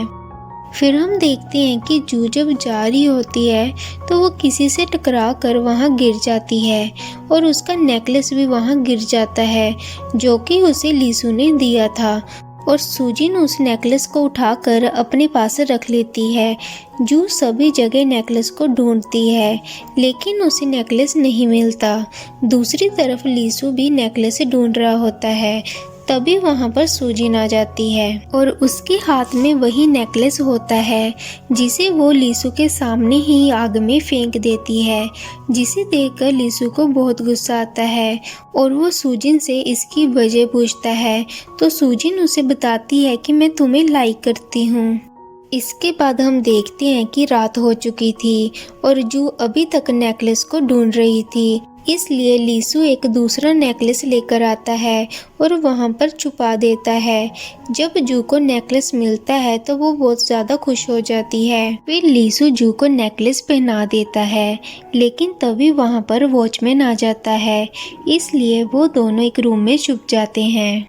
फिर हम देखते हैं कि जू जब जा रही होती है तो वो किसी से टकरा कर वहाँ गिर जाती है और उसका नेकलेस भी वहाँ गिर जाता है, जो कि उसे लीसू ने दिया था और सूजिन उस नेकलेस को उठाकर अपने पास रख लेती है। जू सभी जगह नेकलेस को ढूंढती है, लेकिन उसे नेकलेस नहीं मिलता। दूसरी तरफ लीसू भी नेकलेस ढूंढ रहा होता है, तभी वहाँ पर सूजिन आ जाती है और उसके हाथ में वही नेकलेस होता है जिसे वो लीसू के सामने ही आग में फेंक देती है, जिसे देखकर लीसू को बहुत गुस्सा आता है और वो सूजिन से इसकी वजह पूछता है। तो सूजिन उसे बताती है कि मैं तुम्हें लाइक करती हूँ। इसके बाद हम देखते हैं कि रात हो चुकी थी और जू अभी तक नेकलेस को ढूंढ रही थी, इसलिए लीसू एक दूसरा नेकलेस लेकर आता है और वहाँ पर छुपा देता है। जब जू को नेकलेस मिलता है तो वो बहुत ज़्यादा खुश हो जाती है। फिर लीसू जू को नेकलेस पहना देता है, लेकिन तभी वहाँ पर वॉचमैन आ जाता है, इसलिए वो दोनों एक रूम में छुप जाते हैं।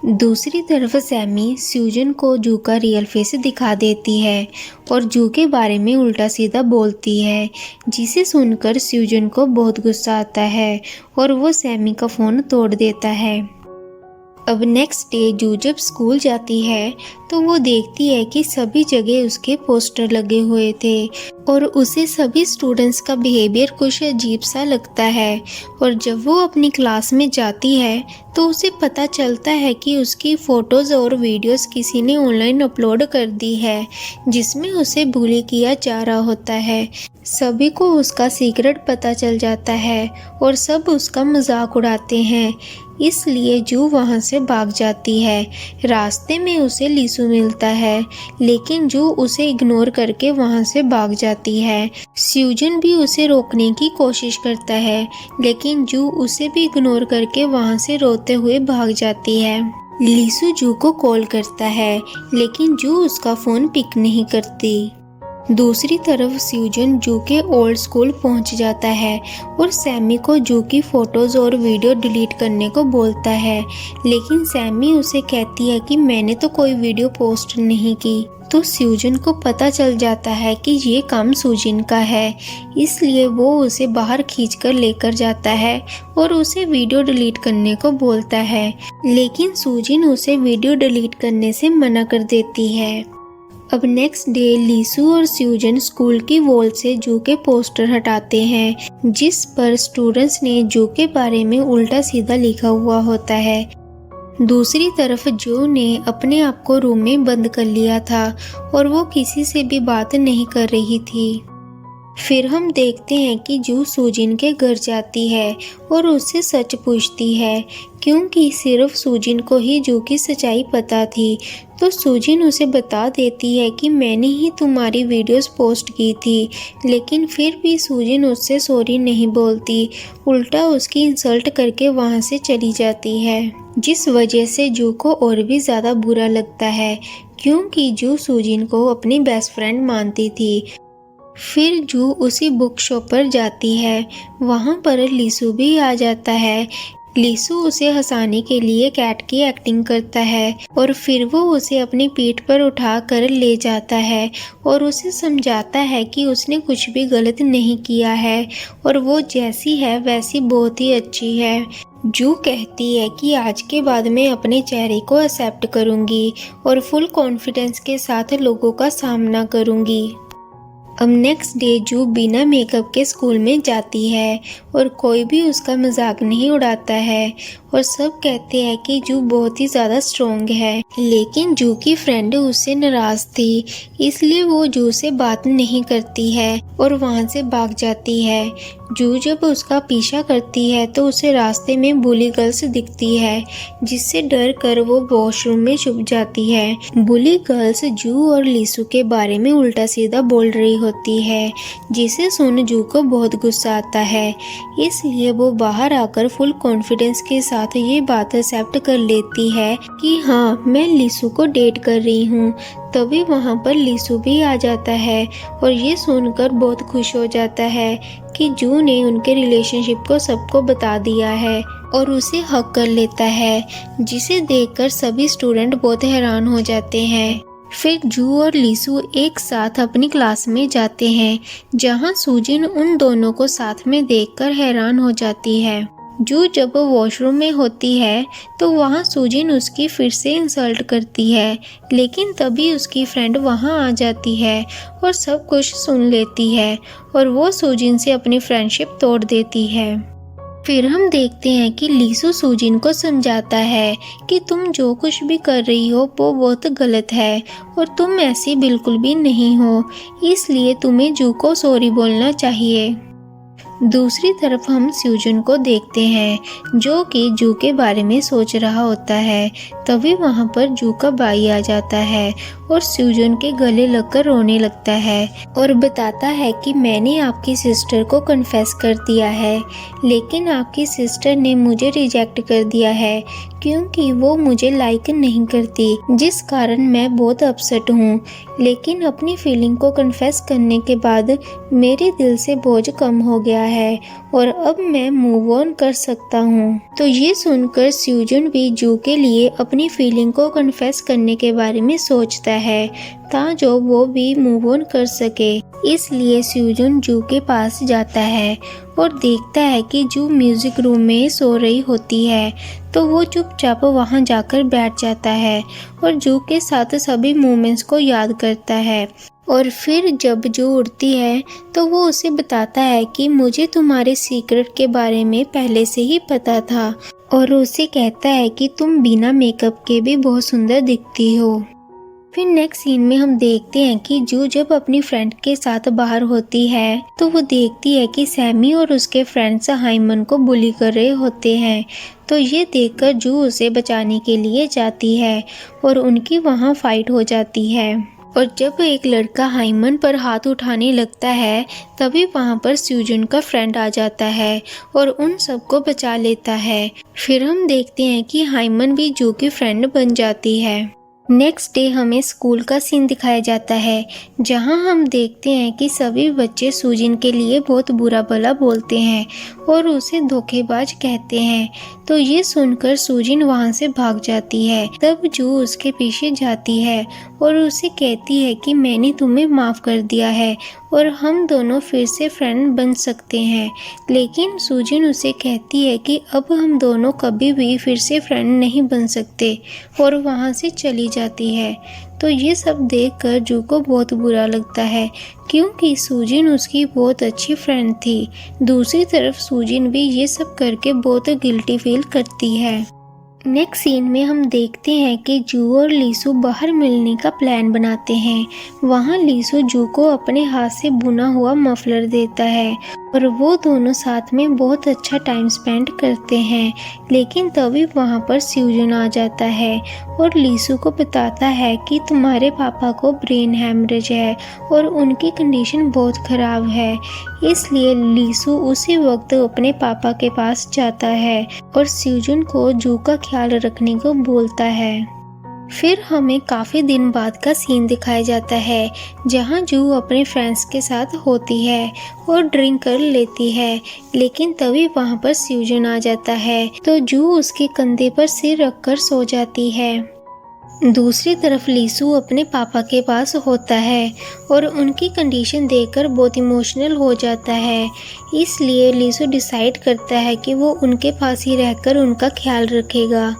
दूसरी तरफ सैमी सूजन को जू का रियल फेस दिखा देती है और जू के बारे में उल्टा सीधा बोलती है, जिसे सुनकर सूजन को बहुत गुस्सा आता है और वो सैमी का फ़ोन तोड़ देता है। अब नेक्स्ट डे जू जब स्कूल जाती है तो वो देखती है कि सभी जगह उसके पोस्टर लगे हुए थे और उसे सभी स्टूडेंट्स का बिहेवियर कुछ अजीब सा लगता है। और जब वो अपनी क्लास में जाती है तो उसे पता चलता है कि उसकी फ़ोटोज़ और वीडियोस किसी ने ऑनलाइन अपलोड कर दी है, जिसमें उसे बुली किया जा रहा होता है। सभी को उसका सीक्रेट पता चल जाता है और सब उसका मजाक उड़ाते हैं, इसलिए जू वहाँ से भाग जाती है। रास्ते में उसे लीसू मिलता है, लेकिन जू उसे इग्नोर करके वहाँ से भाग जाती है। सूजन भी उसे रोकने की कोशिश करता है, लेकिन जू उसे भी इग्नोर करके वहाँ से रोते हुए भाग जाती है। लीसू जू को कॉल करता है, लेकिन जू उसका फ़ोन पिक नहीं करती। दूसरी तरफ सूजन जू के ओल्ड स्कूल पहुंच जाता है और सैमी को जू की फ़ोटोज़ और वीडियो डिलीट करने को बोलता है, लेकिन सैमी उसे कहती है कि मैंने तो कोई वीडियो पोस्ट नहीं की। तो सूजन को पता चल जाता है कि ये काम सूजन का है, इसलिए वो उसे बाहर खींचकर लेकर जाता है और उसे वीडियो डिलीट करने को बोलता है, लेकिन सूजन उसे वीडियो डिलीट करने से मना कर देती है। अब नेक्स्ट डे लीसू और सूजन स्कूल की वॉल से जू के पोस्टर हटाते हैं, जिस पर स्टूडेंट्स ने जू के बारे में उल्टा सीधा लिखा हुआ होता है। दूसरी तरफ जो ने अपने आप को रूम में बंद कर लिया था और वो किसी से भी बात नहीं कर रही थी। फिर हम देखते हैं कि जू सूजिन के घर जाती है और उससे सच पूछती है, क्योंकि सिर्फ सूजिन को ही जू की सच्चाई पता थी। तो सूजिन उसे बता देती है कि मैंने ही तुम्हारी वीडियोस पोस्ट की थी, लेकिन फिर भी सूजिन उससे सॉरी नहीं बोलती, उल्टा उसकी इंसल्ट करके वहाँ से चली जाती है, जिस वजह से जू को और भी ज़्यादा बुरा लगता है, क्योंकि जू सूजिन को अपनी बेस्ट फ्रेंड मानती थी। फिर जू उसी बुक शॉप पर जाती है, वहाँ पर लीसू भी आ जाता है। लीसू उसे हंसाने के लिए कैट की एक्टिंग करता है और फिर वो उसे अपनी पीठ पर उठा कर ले जाता है और उसे समझाता है कि उसने कुछ भी गलत नहीं किया है और वो जैसी है वैसी बहुत ही अच्छी है। जू कहती है कि आज के बाद मैं अपने चेहरे को एक्सेप्ट करूँगी और फुल कॉन्फिडेंस के साथ लोगों का सामना करूँगी। अब नेक्स्ट डे जू बिना मेकअप के स्कूल में जाती है और कोई भी उसका मजाक नहीं उड़ाता है और सब कहते हैं कि जू बहुत ही ज़्यादा स्ट्रॉन्ग है, लेकिन जू की फ्रेंड उससे नाराज़ थी, इसलिए वो जू से बात नहीं करती है और वहाँ से भाग जाती है। जू जब उसका पीछा करती है तो उसे रास्ते में बुली गर्ल्स दिखती है, जिससे डर कर वो वॉशरूम में छुप जाती है। बुली गर्ल्स जू और लीसू के बारे में उल्टा सीधा बोल रही होती है, जिसे सुन जू को बहुत गुस्सा आता है, इसलिए वो बाहर आकर फुल कॉन्फिडेंस के साथ ये बात एक्सेप्ट कर लेती है कि हाँ मैं लीसू को डेट कर रही हूँ। तभी वहाँ पर लीसू भी आ जाता है और ये सुनकर बहुत खुश हो जाता है कि जू ने उनके रिलेशनशिप को सबको बता दिया है और उसे हक कर लेता है, जिसे देखकर सभी स्टूडेंट बहुत हैरान हो जाते हैं। फिर जू और लीसू एक साथ अपनी क्लास में जाते हैं, जहाँ सूजिन उन दोनों को साथ में देखकर हैरान हो जाती है। जू जब वॉशरूम में होती है तो वहाँ सूजिन उसकी फिर से इंसल्ट करती है, लेकिन तभी उसकी फ्रेंड वहाँ आ जाती है और सब कुछ सुन लेती है और वो सूजिन से अपनी फ्रेंडशिप तोड़ देती है। फिर हम देखते हैं कि लीसू सूजिन को समझाता है कि तुम जो कुछ भी कर रही हो वो बहुत गलत है और तुम ऐसी बिल्कुल भी नहीं हो, इसलिए तुम्हें जू को सॉरी बोलना चाहिए। दूसरी तरफ हम स्यूजन को देखते हैं जो कि जू के बारे में सोच रहा होता है। तभी वहाँ पर जू का भाई आ जाता है और स्यूजन के गले लगकर रोने लगता है और बताता है कि मैंने आपकी सिस्टर को कन्फेस कर दिया है, लेकिन आपकी सिस्टर ने मुझे रिजेक्ट कर दिया है क्योंकि वो मुझे लाइक नहीं करती, जिस कारण मैं बहुत अपसेट हूँ। लेकिन अपनी फीलिंग को कन्फेस करने के बाद मेरे दिल से बोझ कम हो गया है और अब मैं मूव ऑन कर सकता हूँ। तो ये सुनकर स्यूजन भी जू के लिए अपनी फीलिंग को कन्फेस करने के बारे में सोचता है ताकि वो भी मूव ऑन कर सके। इसलिए स्यूजन जू के पास जाता है और देखता है कि जू म्यूजिक रूम में सो रही होती है, तो वो चुपचाप वहां जाकर बैठ जाता है और जू के साथ सभी मोमेंट्स को याद करता है। और फिर जब जू उठती है तो वो उसे बताता है कि मुझे तुम्हारे सीक्रेट के बारे में पहले से ही पता था, और उसे कहता है कि तुम बिना मेकअप के भी बहुत सुंदर दिखती हो। फिर नेक्स्ट सीन में हम देखते हैं कि जू जब अपनी फ्रेंड के साथ बाहर होती है तो वो देखती है कि सैमी और उसके फ्रेंड्स हाइमन को बुली कर रहे होते हैं। तो ये देखकर जू उसे बचाने के लिए जाती है और उनकी वहाँ फाइट हो जाती है। और जब एक लड़का हाइमन पर हाथ उठाने लगता है तभी वहाँ पर स्यूजन का फ्रेंड आ जाता है और उन सबको बचा लेता है। फिर हम देखते हैं कि हाइमन भी जू की फ्रेंड बन जाती है। नेक्स्ट डे हमें स्कूल का सीन दिखाया जाता है जहां हम देखते हैं कि सभी बच्चे सूजिन के लिए बहुत बुरा भला बोलते हैं और उसे धोखेबाज कहते हैं। तो ये सुनकर सूजिन वहां से भाग जाती है। तब जू उसके पीछे जाती है और उसे कहती है कि मैंने तुम्हें माफ कर दिया है और हम दोनों फिर से फ्रेंड बन सकते हैं। लेकिन सूजिन उसे कहती है कि अब हम दोनों कभी भी फिर से फ्रेंड नहीं बन सकते और वहाँ से चली जाती है। तो ये सब देखकर जू को बहुत बुरा लगता है क्योंकि सूजिन उसकी बहुत अच्छी फ्रेंड थी। दूसरी तरफ सूजिन भी ये सब करके बहुत गिल्टी फील करती है। नेक्स्ट सीन में हम देखते हैं कि जू और लीसू बाहर मिलने का प्लान बनाते हैं। वहाँ लीसू जू को अपने हाथ से बुना हुआ मफलर देता है और वो दोनों साथ में बहुत अच्छा टाइम स्पेंड करते हैं। लेकिन तभी वहाँ पर स्यूजन आ जाता है और लीसू को बताता है कि तुम्हारे पापा को ब्रेन हैमरेज है और उनकी कंडीशन बहुत ख़राब है। इसलिए लीसू उसी वक्त अपने पापा के पास जाता है और स्यूजन को जू का ख्याल रखने को बोलता है। फिर हमें काफ़ी दिन बाद का सीन दिखाया जाता है जहां जू अपने फ्रेंड्स के साथ होती है और ड्रिंक कर लेती है। लेकिन तभी वहां पर स्यूजन आ जाता है तो जू उसके कंधे पर सिर रखकर सो जाती है। दूसरी तरफ लीसू अपने पापा के पास होता है और उनकी कंडीशन देखकर बहुत इमोशनल हो जाता है। इसलिए लीसू डिसाइड करता है कि वो उनके पास ही रहकर उनका ख्याल रखेगा।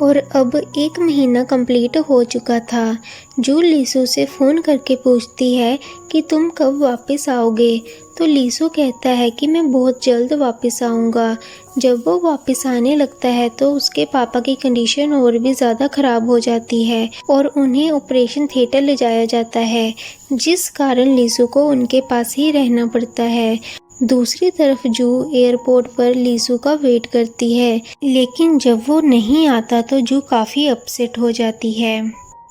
और अब 1 महीना कंप्लीट हो चुका था। जू लीसू से फ़ोन करके पूछती है कि तुम कब वापस आओगे। तो लीसू कहता है कि मैं बहुत जल्द वापस आऊँगा। जब वो वापस आने लगता है तो उसके पापा की कंडीशन और भी ज़्यादा ख़राब हो जाती है और उन्हें ऑपरेशन थिएटर ले जाया जाता है, जिस कारण लीसू को उनके पास ही रहना पड़ता है। दूसरी तरफ जू एयरपोर्ट पर लीसू का वेट करती है, लेकिन जब वो नहीं आता तो जू काफ़ी अपसेट हो जाती है।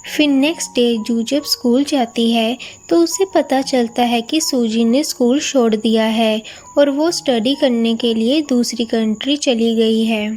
फिर नेक्स्ट डे जू जब स्कूल जाती है तो उसे पता चलता है कि सूजी ने स्कूल छोड़ दिया है और वो स्टडी करने के लिए दूसरी कंट्री चली गई है।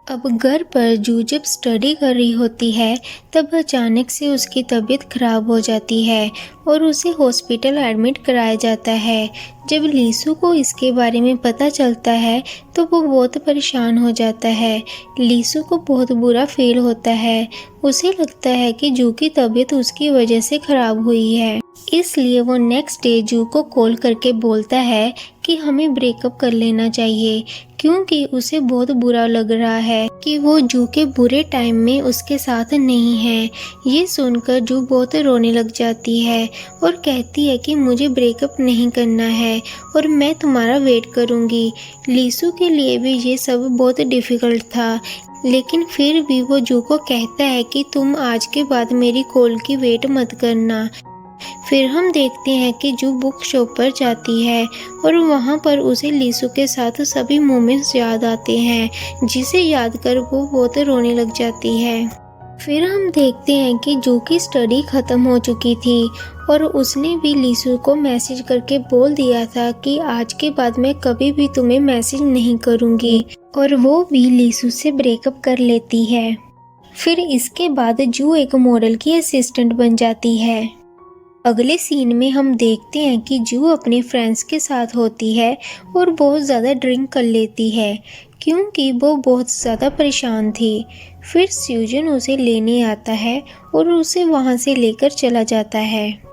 अब घर पर जू जब स्टडी कर रही होती है तब अचानक से उसकी तबीयत खराब हो जाती है और उसे हॉस्पिटल एडमिट कराया जाता है। जब लीसू को इसके बारे में पता चलता है तो वो बहुत परेशान हो जाता है। लीसू को बहुत बुरा फील होता है। उसे लगता है कि जू की तबीयत उसकी वजह से ख़राब हुई है। इसलिए वो नेक्स्ट डे जू को कॉल करके बोलता है कि हमें ब्रेकअप कर लेना चाहिए, क्योंकि उसे बहुत बुरा लग रहा है कि वो जू के बुरे टाइम में उसके साथ नहीं है। ये सुनकर जू बहुत रोने लग जाती है और कहती है कि मुझे ब्रेकअप नहीं करना है और मैं तुम्हारा वेट करूँगी। लीसू के लिए भी ये सब बहुत डिफ़िकल्ट था, लेकिन फिर भी वो जू को कहता है कि तुम आज के बाद मेरी कॉल की वेट मत करना। फिर हम देखते हैं कि जू बुक शॉप पर जाती है और वहाँ पर उसे लीसू के साथ सभी मोमेंट्स याद आते हैं, जिसे याद कर वो बहुत रोने लग जाती है। फिर हम देखते हैं कि जू की स्टडी ख़त्म हो चुकी थी और उसने भी लीसू को मैसेज करके बोल दिया था कि आज के बाद मैं कभी भी तुम्हें मैसेज नहीं करूँगी, और वो भी लीसू से ब्रेकअप कर लेती है। फिर इसके बाद जू एक मॉडल की असिस्टेंट बन जाती है। अगले सीन में हम देखते हैं कि जू अपने फ्रेंड्स के साथ होती है और बहुत ज़्यादा ड्रिंक कर लेती है, क्योंकि वो बहुत ज़्यादा परेशान थी। फिर स्यूजन उसे लेने आता है और उसे वहाँ से लेकर चला जाता है।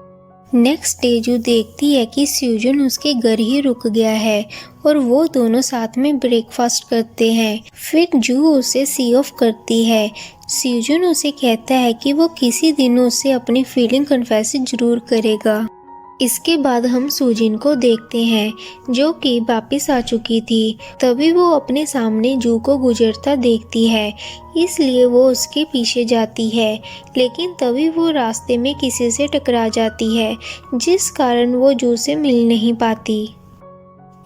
नेक्स्ट डे जू देखती है कि स्यूजन उसके घर ही रुक गया है और वो दोनों साथ में ब्रेकफास्ट करते हैं। फिर जू उसे सी ऑफ करती है। स्यूजन उसे कहता है कि वो किसी दिन उससे अपनी फीलिंग कन्फेस जरूर करेगा। इसके बाद हम सूजिन को देखते हैं, जो कि वापस आ चुकी थी। तभी वो अपने सामने जू को गुजरता देखती है, इसलिए वो उसके पीछे जाती है, लेकिन तभी वो रास्ते में किसी से टकरा जाती है, जिस कारण वो जू से मिल नहीं पाती।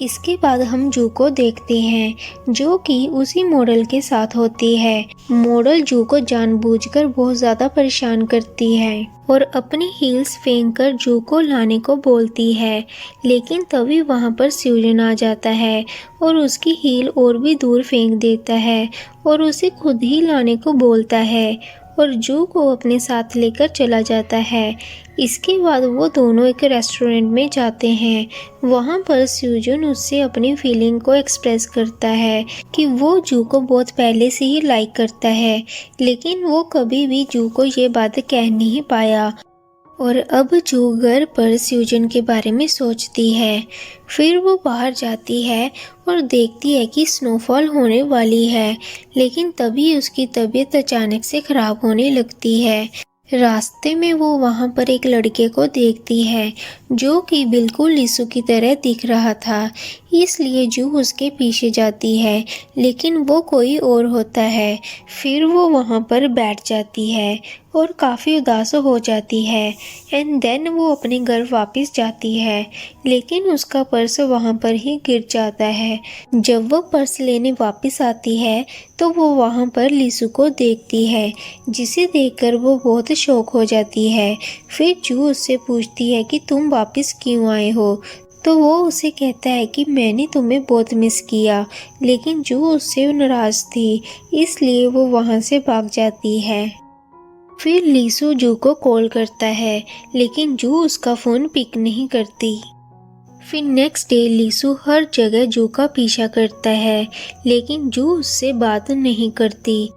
इसके बाद हम जू को देखते हैं, जो कि उसी मॉडल के साथ होती है। मॉडल जू को जानबूझकर बहुत ज़्यादा परेशान करती है और अपनी हील्स फेंक कर जू को लाने को बोलती है, लेकिन तभी वहाँ पर स्यूजन आ जाता है और उसकी हील और भी दूर फेंक देता है और उसे खुद ही लाने को बोलता है और जू को अपने साथ लेकर चला जाता है। इसके बाद वो दोनों एक रेस्टोरेंट में जाते हैं। वहाँ पर स्यूजन उससे अपनी फीलिंग को एक्सप्रेस करता है कि वो जू को बहुत पहले से ही लाइक करता है, लेकिन वो कभी भी जू को ये बात कह नहीं पाया। और अब जू घर पर स्यूजन के बारे में सोचती है। फिर वो बाहर जाती है और देखती है कि स्नोफॉल होने वाली है, लेकिन तभी उसकी तबीयत अचानक से ख़राब होने लगती है। रास्ते में वो वहाँ पर एक लड़के को देखती है, जो कि बिल्कुल लीसू की तरह दिख रहा था, इसलिए जू उसके पीछे जाती है, लेकिन वो कोई और होता है। फिर वो वहाँ पर बैठ जाती है और काफ़ी उदास हो जाती है। एंड देन वो अपने घर वापस जाती है, लेकिन उसका पर्स वहाँ पर ही गिर जाता है। जब वो पर्स लेने वापस आती है तो वो वहाँ पर लीसू को देखती है, जिसे देखकर वो बहुत शॉक हो जाती है। फिर जू उससे पूछती है कि तुम वापस क्यों आए हो, तो वो उसे कहता है कि मैंने तुम्हें बहुत मिस किया, लेकिन जू उससे नाराज़ थी, इसलिए वो वहाँ से भाग जाती है। फिर लीसू जू को कॉल करता है, लेकिन जू उसका फ़ोन पिक नहीं करती। फिर नेक्स्ट डे लीसू हर जगह जू का पीछा करता है, लेकिन जू उससे बात नहीं करती।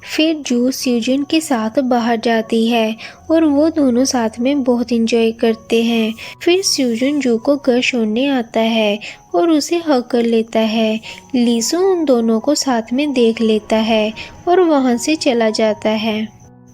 फिर जू स्यूजन के साथ बाहर जाती है और वो दोनों साथ में बहुत इंजॉय करते हैं। फिर स्यूजन जू को घर छोड़ने आता है और उसे हग कर लेता है। लीसू उन दोनों को साथ में देख लेता है और वहाँ से चला जाता है।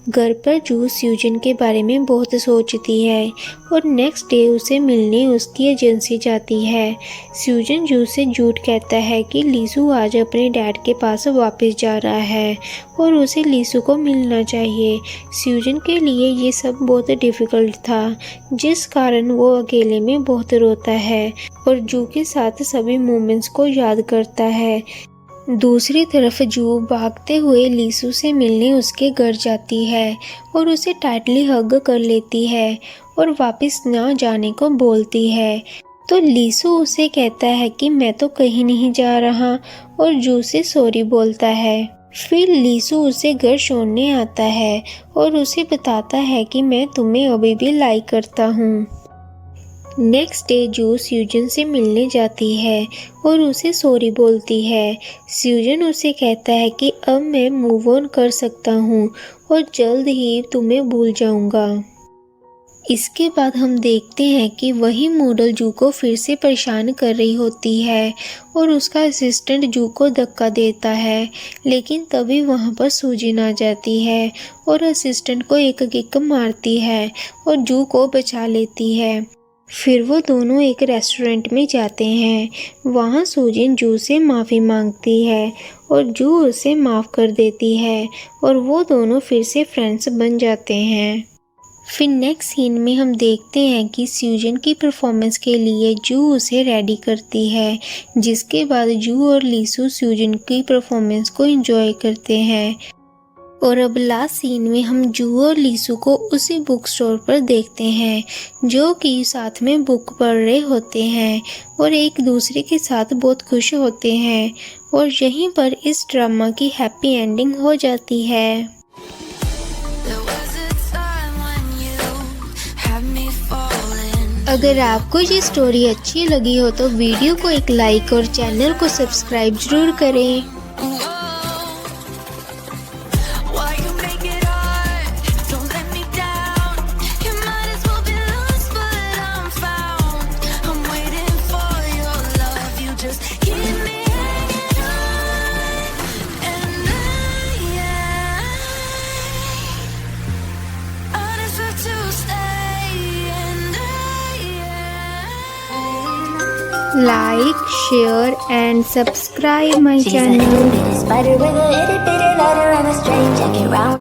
घर पर जू स्यूजन के बारे में बहुत सोचती है और नेक्स्ट डे उसे मिलने उसकी एजेंसी जाती है। स्यूजन जू से झूठ कहता है कि लीसू आज अपने डैड के पास वापस जा रहा है और उसे लीसू को मिलना चाहिए। स्यूजन के लिए ये सब बहुत डिफ़िकल्ट था, जिस कारण वो अकेले में बहुत रोता है और जू के साथ सभी मोमेंट्स को याद करता है। दूसरी तरफ जू भागते हुए लीसू से मिलने उसके घर जाती है और उसे टाइटली हग कर लेती है और वापस ना जाने को बोलती है। तो लीसू उसे कहता है कि मैं तो कहीं नहीं जा रहा और जू से सॉरी बोलता है। फिर लीसू उसे घर छोड़ने आता है और उसे बताता है कि मैं तुम्हें अभी भी लाइक करता हूँ। नेक्स्ट डे जू स्यूजन से मिलने जाती है और उसे सॉरी बोलती है। स्यूजन उसे कहता है कि अब मैं मूव ऑन कर सकता हूँ और जल्द ही तुम्हें भूल जाऊँगा। इसके बाद हम देखते हैं कि वही मॉडल जू को फिर से परेशान कर रही होती है और उसका असिस्टेंट जू को धक्का देता है, लेकिन तभी वहाँ पर सूजिन आ जाती है और असिस्टेंट को एक किक मारती है और जू को बचा लेती है। फिर वो दोनों एक रेस्टोरेंट में जाते हैं। वहाँ सूजिन जू से माफ़ी मांगती है और जू उसे माफ़ कर देती है और वो दोनों फिर से फ्रेंड्स बन जाते हैं। फिर नेक्स्ट सीन में हम देखते हैं कि सूजन की परफॉर्मेंस के लिए जू उसे रेडी करती है, जिसके बाद जू और लीसू सूजन की परफॉर्मेंस को एंजॉय करते हैं। और अब लास्ट सीन में हम जू और लीसू को उसी बुक स्टोर पर देखते हैं, जो कि साथ में बुक पढ़ रहे होते हैं और एक दूसरे के साथ बहुत खुश होते हैं। और यहीं पर इस ड्रामा की हैप्पी एंडिंग हो जाती है। अगर आपको ये स्टोरी अच्छी लगी हो तो वीडियो को एक लाइक और चैनल को सब्सक्राइब जरूर करें। Like, share and subscribe my channel.